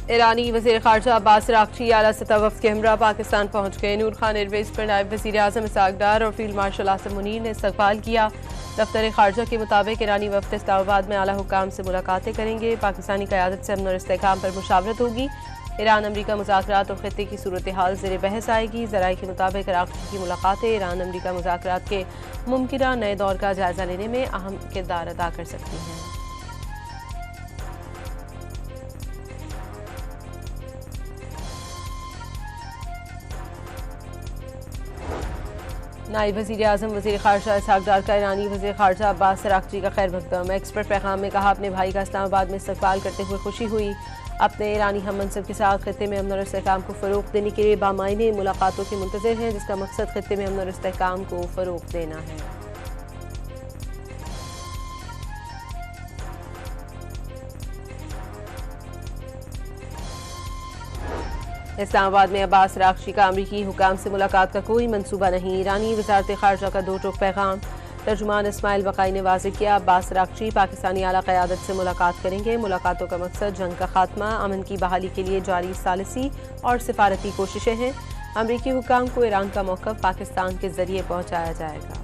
ईरानी वज़ीर ख़ारजा अब्बास अराग़ची आला सतह वफ़द के हमरा पाकिस्तान पहुँच गए। नूर खान एयरबेस पर नायब वज़ीर आज़म इसहाक़ डार और फील्ड मार्शल आसिम मुनीर ने इस्तक़बाल किया। दफ्तर ख़ारजा के मुताबिक ईरानी वफ़द इस्लामाबाद में आला हुक्काम से मुलाकातें करेंगे। पाकिस्तानी क़यादत से अमन और इस्तेहकाम पर मुशावरत होगी। ईरान अमरीका मुज़ाकरात और ख़ित्ते की सूरत हाल ज़ेर बहस आएगी। ज़राए के मुताबिक अराग़ची की मुलाकातें ईरान अमरीका मुज़ाकरात के मुमकिना नए दौर का जायज़ा लेने में अहम किरदार अदा कर सकती हैं। नायब वज़ीर आज़म वज़ीर ख़ारजा इसहाक़ डार का ईरानी वज़ीर ख़ारजा अब्बास अराग़ची का खैर मक़दम। एक्स पर पैगाम में कहा, अपने भाई का इस्लामाबाद में इस्तक़बाल करते हुए खुशी हुई। अपने ईरानी हम मनसब के साथ खित्ते में अमन और इस्तेहकाम को फ़रोग़ देने के लिए बामायने मुलाकातों के मुंतज़िर हैं, जिसका मकसद खित्ते में अमन और इस्तेहकाम को फ़रोग़ देना है। इस्लामाबाद में अब्बास अराग़ची का अमरीकी हुकाम से मुलाकात का कोई मंसूबा नहीं। ईरानी वज़ारत ख़ारजा का दो टोक पैगाम। तर्जुमान इस्माइल बक़ाई ने वाज़ेह किया, अब्बास अराग़ची पाकिस्तानी आला क़यादत से मुलाकात करेंगे। मुलाकातों का मकसद जंग का खात्मा, अमन की बहाली के लिए जारी सालिसी और सिफारती कोशिशें हैं। अमरीकी हुकाम को ईरान का मौक़िफ़ पाकिस्तान के ज़रिए पहुँचाया जाएगा।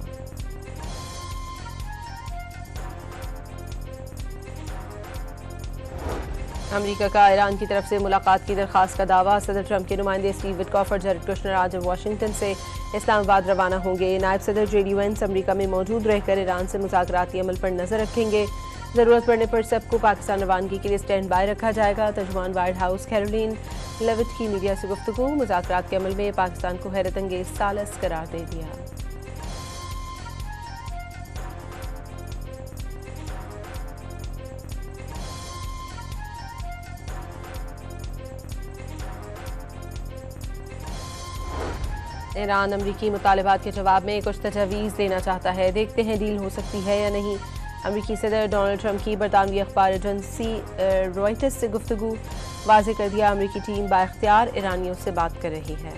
अमरीका का ईरान की तरफ से मुलाकात की दरख्वास्त का दावा। सदर ट्रंप के नुमाइंदे स्टीव विटकॉफ और जैरेड कुशनर आज वाशिंगटन से इस्लामाबाद रवाना होंगे। नायब सदर JD Vance अमरीका में मौजूद रहकर ईरान से मुज़ाकराती अमल पर नज़र रखेंगे। ज़रूरत पड़ने पर सबको पाकिस्तान रवानगी के लिए स्टैंड बाय रखा जाएगा। तर्जुमान वाइट हाउस कैरोलिन लेविट की मीडिया से गुफ्तगू। मुज़ाकरात के अमल में पाकिस्तान को हैरत अंगेज सालस करार दे दिया। ईरान अमरीकी मुतालबात के जवाब में कुछ तजवीज़ देना चाहता है। देखते हैं डील हो सकती है या नहीं। अमरीकी सदर डोनाल्ड ट्रंप की बरतानवी अखबार एजेंसी रॉयटर्स से गुफ्तगू। वाज़ेह कर दिया, अमरीकी टीम बाइख्तियार ईरानियों से बात कर रही है।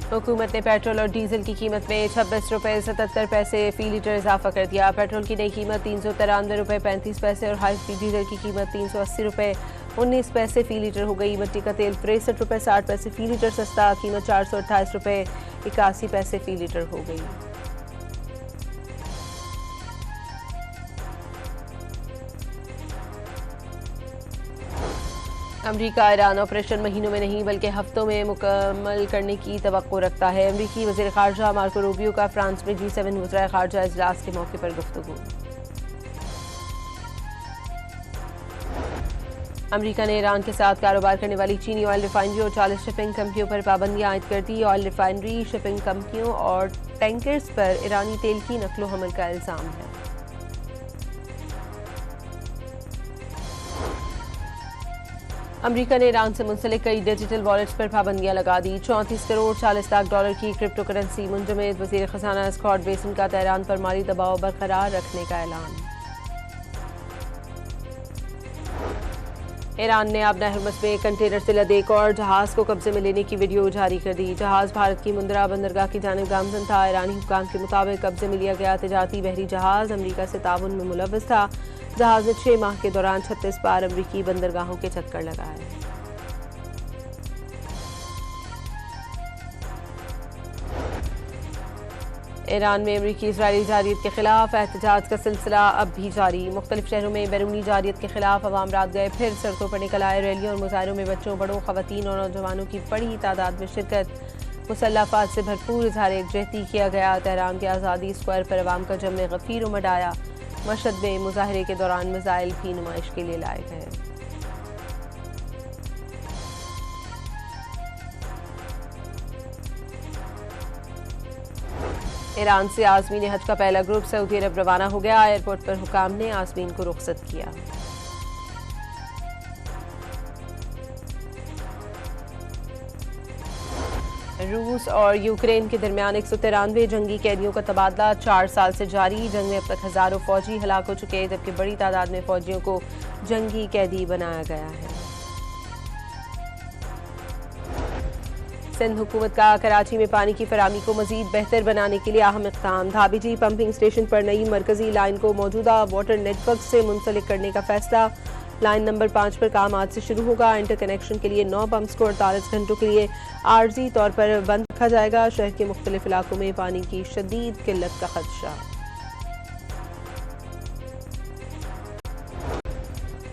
हुकूमत ने पेट्रोल और डीजल की कीमत में 26 रुपये 77 पैसे फ़ी लीटर इजाफा कर दिया। पेट्रोल की नई कीमत 393 रुपये 35 पैसे और हाई स्पीड डीजल की कीमत 380 रुपये 19 पैसे फ़ी लीटर हो गई। मिट्टी का तेल 63 रुपये 60 पैसे फ़ी लीटर सस्ता, कीमत 428 रुपये 81 पैसे फ़ी लीटर हो गई। अमरीका ईरान ऑपरेशन महीनों में नहीं बल्कि हफ्तों में मुकम्मल करने की तवक्को रखता है। अमरीकी वज़ीर ख़ारजा मार्को रूबियो का फ्रांस में G7 वज़राए ख़ारजा इजलास के मौके पर गुफ्तगू। अमरीका ने ईरान के साथ कारोबार करने वाली चीनी ऑयल रिफाइनरी और 40 शिपिंग कंपनियों पर पाबंदियां आयद कर दी। ऑयल रिफाइनरी, शिपिंग कंपनियों और टैंकर्स पर ईरानी तेल की नकलो हमल का इल्ज़ाम है। अमरीका ने ईरान से मुंसलिक कई डिजिटल वॉलेट्स पर पाबंदियां लगा दी। 34 करोड़ 40 लाख डॉलर की क्रिप्टो करेंसी मुंजमद। वज़ीर ख़ज़ाना स्कॉट बेसन का तेहरान पर माली दबाव बरकरार रखने का ऐलान। ईरान ने अब नहरमस में कंटेनर से लदे एक और जहाज़ को कब्जे में लेने की वीडियो जारी कर दी। जहाज़ भारत की मुंद्रा बंदरगाह की जानिब गामजन था। ईरानी हुक्काम के मुताबिक कब्जे में लिया गया तिजारती बहरी जहाज़ अमरीका से ताउन में मुलव्वस था। जहाज़ ने 6 माह के दौरान 36 बार अमरीकी बंदरगाहों के चक्कर लगाए। ईरान में अमरीकी इजरायली जारियत के खिलाफ एहतजाज का सिलसिला अब भी जारी। मुख्तलिफ शहरों में बैरूनी जारियत के खिलाफ अवाम रात गए फिर सड़कों पर निकल आए। रैलियों और मुजाहरों में बच्चों, बड़ों, खवातीन और नौजवानों की बड़ी तादाद में शिरकत। मुसल्लह अफवाज से भरपूर इजहार यकजहती किया गया। तेहरान के आज़ादी स्क्वायर पर अवाम का जम गफीर उमड़ आया। मशहद में मुजाहरे के दौरान मिसाइल भी नुमाइश के लिए लाए गए। ईरान से आज़मीन हज का पहला ग्रुप सऊदी अरब रवाना हो गया। एयरपोर्ट पर हुकाम ने आज़मीन को रुखसत किया। रूस और यूक्रेन के दरमियान 193 जंगी कैदियों का तबादला 4 साल से जारी। जंग में अब तक हजारों फौजी हलाक हो चुके, जबकि बड़ी तादाद में फौजियों को जंगी कैदी बनाया गया है। सिंध हुकूमत का कराची में पानी की फराहमी को मजीद बेहतर बनाने के लिए अहम इक़दाम। धाबीजी पंपिंग स्टेशन पर नई मरकजी लाइन को मौजूदा वाटर नेटवर्क से मुंसलिक करने का फैसला। लाइन नंबर 5 पर काम आज से शुरू होगा। इंटर कनेक्शन के लिए 9 पंप्स को 48 घंटों के लिए आर्जी तौर पर बंद रखा जाएगा। शहर के मुख्तलिफ इलाकों में पानी की शदीद किल्लत का खदशा।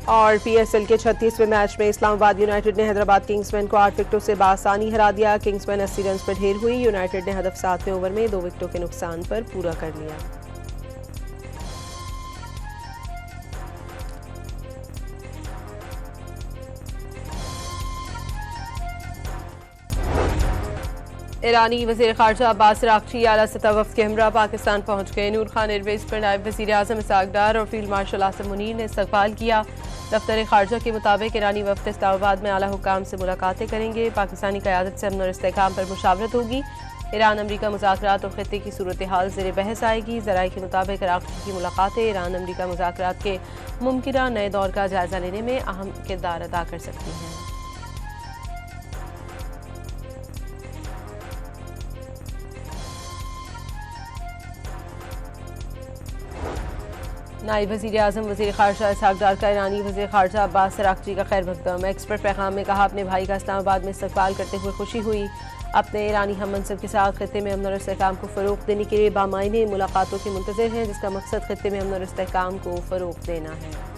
और PSL के 36वें मैच में इस्लामाबाद यूनाइटेड ने हैदराबाद किंग्समैन को 8 विकेटों से बासानी हरा दिया। किंग्समैन 80 रन पर ढेर हुई। यूनाइटेड ने हदफ 7वें ओवर में 2 विकेटों के नुकसान पर पूरा कर लिया। ईरानी वज़ीर ख़ारजा अब्बास अराग़ची आला सतह वफ़द के हमरा पाकिस्तान पहुँच गए। नूर खान एयरवेज़ पर नायब वज़ीर आज़म इसहाक़ डार और फील्ड मार्शल आसिम मुनीर ने इस्तक़बाल किया। दफ्तर ख़ारजा के मुताबिक ईरानी वफ़द इस्लामाबाद में आला हुक्काम से मुलाकातें करेंगे। पाकिस्तानी क़यादत से अमन और इस्तेहकाम पर मुशावरत होगी। ईरान अमरीका मुज़ाकरात और ख़ित्ते की सूरत हाल ज़ेर बहस आएगी। ज़राए के मुताबिक अराग़ची की मुलाकातें ईरान अमरीका मुज़ाकरात के मुमकिना नए दौर का जायज़ा लेने में अहम किरदार अदा कर सकती हैं। नायब वज़ीर आज़म वज़ीर ख़ारजा इसहाक़ डार का ईरानी वज़ीर ख़ारजा अब्बास अराग़ची का खैर मक़दम। एक्सपर्ट पैगाम में कहा, अपने भाई का इस्लामाबाद में इस्तक़बाल करते हुए खुशी हुई। अपने ईरानी हम मनसब के साथ ख़ित्ते में अमन और इस्तेहकाम को फ़रोग़ देने के लिए बामायने मुलाकातों के मुंतज़िर हैं, जिसका मकसद ख़ित्ते में अमन और इस्तेहकाम को फ़रोग़ देना है।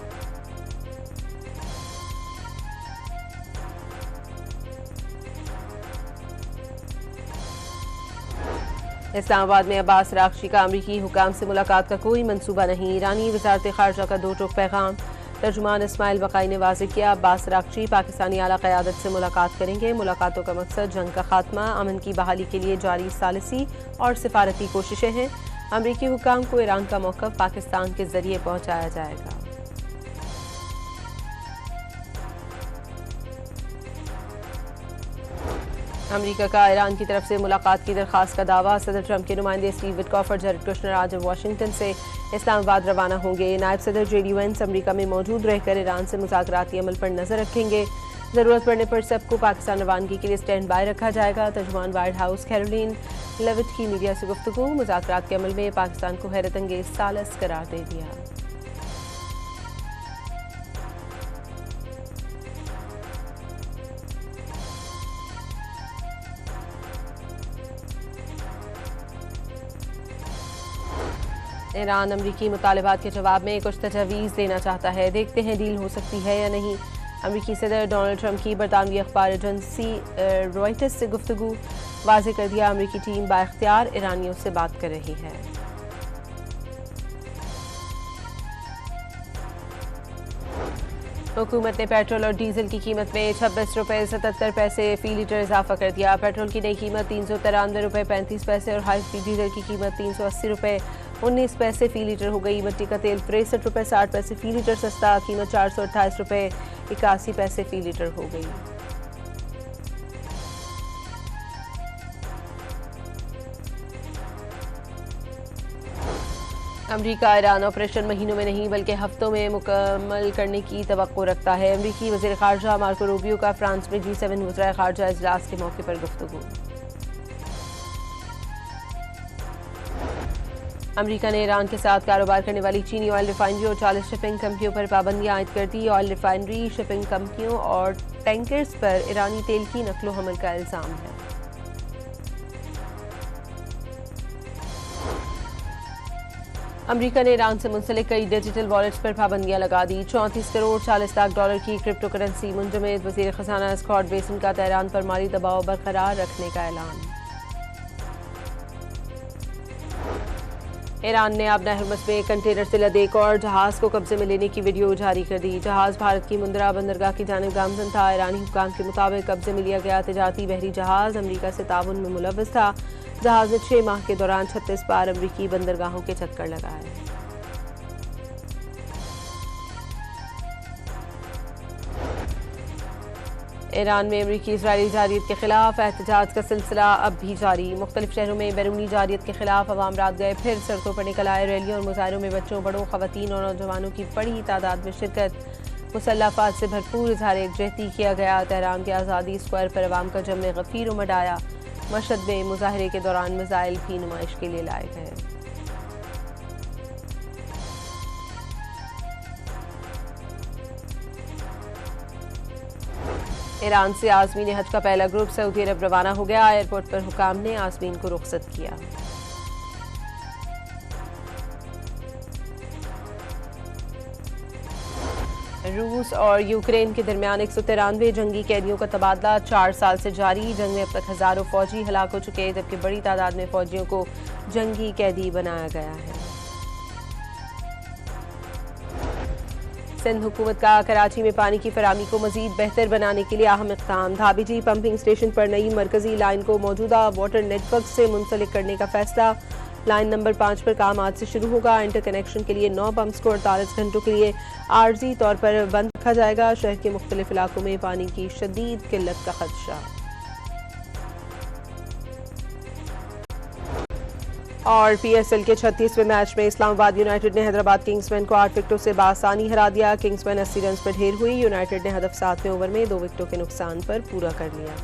इस्लामाबाद में अब्बास अराग़ची का अमरीकी हुकाम से मुलाकात का कोई मंसूबा नहीं। ईरानी वज़ारत ख़ारजा का 2 टोक पैगाम। तर्जुमान इस्माइल बक़ाई ने वाज़ेह किया, अब्बास अराग़ची पाकिस्तानी आला क़यादत से मुलाकात करेंगे। मुलाकातों का मकसद जंग का खात्मा, अमन की बहाली के लिए जारी सालिसी और सिफारती कोशिशें हैं। अमरीकी हुकाम को ईरान का मौक़िफ़ पाकिस्तान के ज़रिए पहुँचाया जाएगा। अमरीका का ईरान की तरफ से मुलाकात की दरख्वास्त का दावा। सदर ट्रंप के नुमाइंदे स्टीव विटकॉफ और जैरेड कुशनर आज वाशिंगटन से इस्लामाबाद रवाना होंगे। नायब सदर JD Vance अमरीका में मौजूद रहकर ईरान से मुज़ाकराती अमल पर नज़र रखेंगे। ज़रूरत पड़ने पर सबको पाकिस्तान रवानगी के लिए स्टैंड बाय रखा जाएगा। तर्जुमान वाइट हाउस कैरोलिन लेविट की मीडिया से गुफ्तगू। मुज़ाकरात के अमल में पाकिस्तान को हैरत अंगेज सालस करार दे दिया। ईरान अमरीकी मुतालबात के जवाब में कुछ तजवीज़ देना चाहता है। देखते हैं डील हो सकती है या नहीं। अमरीकी सदर डोनाल्ड ट्रंप की बरतानवी अखबार एजेंसी रॉयटर्स से गुफ्तगू। वाज़ेह कर दिया, अमरीकी टीम बाइख्तियार ईरानियों से बात कर रही है। हुकूमत ने पेट्रोल और डीजल की कीमत में 26 रुपये 77 पैसे फ़ी लीटर इजाफा कर दिया। पेट्रोल की नई कीमत 393 रुपये 35 पैसे और हाई स्पीड डीजल की कीमत 380 रुपये 19 पैसे फ़ी लीटर हो गई। मिट्टी का तेल 63 रुपये 60 पैसे फ़ी लीटर सस्ता, कीमत 428 रुपये 81 पैसे फ़ी लीटर हो गई। अमरीका ईरान ऑपरेशन महीनों में नहीं बल्कि हफ्तों में मुकम्मल करने की तवक्को रखता है। अमरीकी वज़ीर ख़ारजा मार्को रूबियो का फ्रांस में G7 वज़राए ख़ारजा इजलास के मौके पर गुफ्तगू। अमरीका ने ईरान के साथ कारोबार करने वाली चीनी ऑयल रिफाइनरी और 40 शिपिंग कंपनियों पर पाबंदियां आयद कर दी। ऑयल रिफाइनरी, शिपिंग कंपनियों और टैंकर्स पर ईरानी तेल की नकलो हमल का इल्ज़ाम है। अमरीका ने ईरान से मुंसलिक कई डिजिटल वॉलेट्स पर पाबंदियां लगा दी। 34 करोड़ 40 लाख डॉलर की क्रिप्टो करेंसी मुंजमद। वज़ीर ख़ज़ाना स्कॉट बेसन का तेहरान पर माली दबाव बरकरार रखने का ऐलान। ईरान ने अब नहरमस में कंटेनर से लदे एक और जहाज़ को कब्जे में लेने की वीडियो जारी कर दी। जहाज़ भारत की मुंद्रा बंदरगाह की जानिब गामजन था। ईरानी हुक्काम के मुताबिक कब्जे में लिया गया तिजारती बहरी जहाज़ अमरीका से ताउन में मुलव्वस था। जहाज़ ने 6 माह के दौरान 36 बार अमरीकी बंदरगाहों के चक्कर लगाए। ईरान में अमरीकी इजरायली जारियत के खिलाफ एहतजाज का सिलसिला अब भी जारी। मुख्तलिफ शहरों में बैरूनी जारियत के खिलाफ अवाम रात गए फिर सड़कों पर निकल आए। रैलियों और मुजाहरों में बच्चों, बड़ों, खवातीन और नौजवानों की बड़ी तादाद में शिरकत। मुसल्लह अफवाज से भरपूर इजहार एकजहती किया गया। तेहरान के आज़ादी स्क्वायर पर अवाम का जम गफीर उमड़ आया। मशहद में मुजाहरे के दौरान मिसाइल भी नुमाइश के लिए लाए गए। ईरान से आज़मीन हज का पहला ग्रुप सऊदी अरब रवाना हो गया। एयरपोर्ट पर हुकाम ने आज़मीन को रुखसत किया। रूस और यूक्रेन के दरमियान 193 जंगी कैदियों का तबादला 4 साल से जारी। जंग में अब तक हजारों फौजी हलाक हो चुके हैं, जबकि बड़ी तादाद में फौजियों को जंगी कैदी बनाया गया है। सिंध हुकूमत का कराची में पानी की फराहमी को मजीद बेहतर बनाने के लिए अहम इक़दाम। धाबीजी पंपिंग स्टेशन पर नई मरकजी लाइन को मौजूदा वाटर नेटवर्क से मुंसलिक करने का फैसला। लाइन नंबर 5 पर काम आज से शुरू होगा। इंटर कनेक्शन के लिए 9 पंप्स को 48 घंटों के लिए आर्जी तौर पर बंद रखा जाएगा। शहर के मुख्तलिफ इलाकों में पानी की शदीद किल्लत का खदशा। और PSL के 36वें मैच में इस्लामाबाद यूनाइटेड ने हैदराबाद किंग्समैन को 8 विकेटों से बासानी हरा दिया। किंग्समैन 80 रन पर ढेर हुई। यूनाइटेड ने हदफ 7वें ओवर में 2 विकेटों के नुकसान पर पूरा कर लिया।